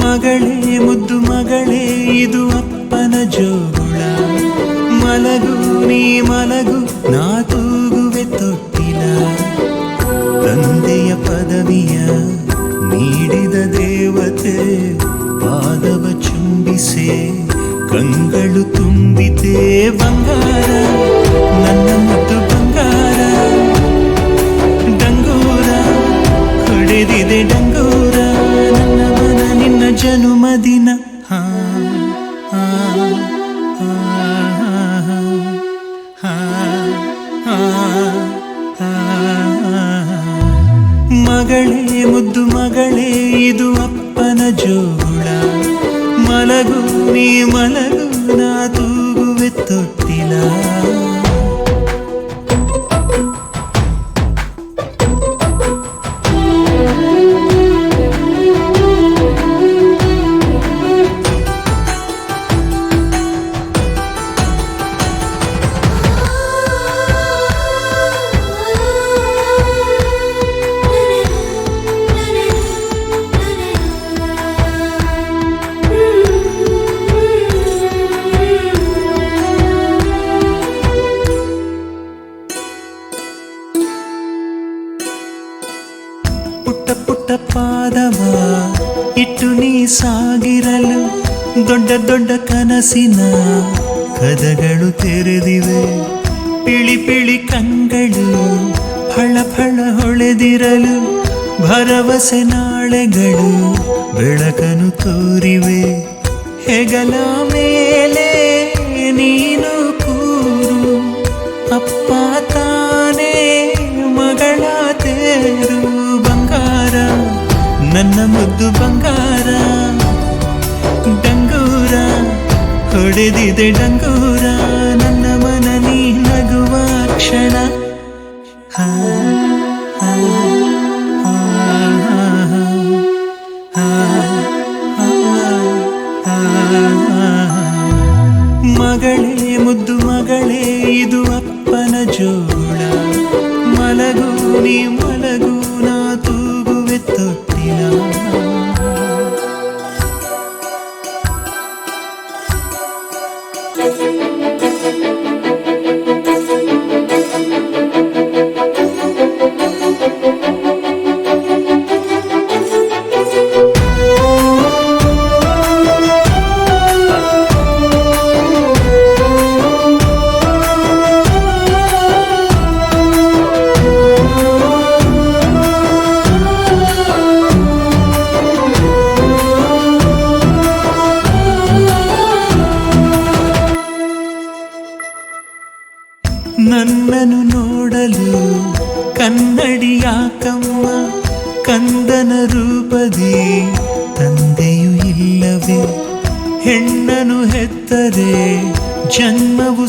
ಮಗಳೇ ಮುದ್ದು ಮಗಳೇ ಇದು ಅಪ್ಪನ ಜೋಗುಳ, ಮಲಗು ನೀ ಮಲಗು ನಾ ತೂಗುವೆ ತೊಟ್ಟಿಲ. ತಂದೆಯ ಪದವಿಯ ನೀಡಿದ ದೇವತೆ ಪಾದವ ಚುಂಬಿಸೆ ಕಂಗಳು ತುಂಬಿತೆ. ಬಂಗಾರ ನನ್ನ ಮುದ್ದು ಬಂಗಾರ, ಡಂಗೂರ ಹೊಡೆದಿದೆ ಡಂಗೂರ ನನ್ನ ಮನ ನಿನ್ನ ಜನುಮದಿನ. ಮಗಳೇ ಮುದ್ದು ಮಗಳೇ ಇದು ಅಪ್ಪನ ಜೋಗುಳ, ಮಲಗು ನೀ ಮಲಗು ನಾ ತೂಗುವೆ ತೊಟ್ಟಿಲ. ಪುಟ್ಟ ಪುಟ್ಟ ಪಾದವ ಇಟ್ಟು ನೀ ಸಾಗಿರಲು ದೊಡ್ಡ ದೊಡ್ಡ ಕನಸಿನ ಕದಗಳು ತೆರೆದಿವೆ. ಪಿಳಿ ಪಿಳಿ ಕಂಗಳು ಫಳ ಫಳ ಹೊಳೆದಿರಲು ಭರವಸೆ ನಾಳೆಗಳು ಬೆಳಕನು ತೋರಿವೆ. ಹೆಗಲ ಮೇಲೆ ನೀನು ಕೂರು, ಅಪ್ಪ ತಾನೇ ಮಗಳ ತೇರು. ಬಂಗಾರ ನನ್ನ ಮುದ್ದು ಬಂಗಾರ, ಡಂಗೂರ ಹೊಡೆದಿದೆ ಡಂಗೂರ ನನ್ನ ಮನ ನೀ ನಗುವ ಕ್ಷಣ. ಮಗಳೇ ಮುದ್ದು ಮಗಳೇ ಇದು ಅಪ್ಪನ ಜೋಳ, ಮಲಗು ನೀ ಮಲಗು ನಾ ತೂಗುವೆ ತೊಟ್ಟಿಲ. ನನ್ನನ್ನು ನೋಡಲು ಕನ್ನಡಿ ಯಾಕಮ್ಮ, ಕಂದನ ರೂಪದಿ ತಂದೆಯೂ ಇಲ್ಲವೇ. ಹೆಣ್ಣನು ಹೆತ್ತರೆ ಜನ್ಮವು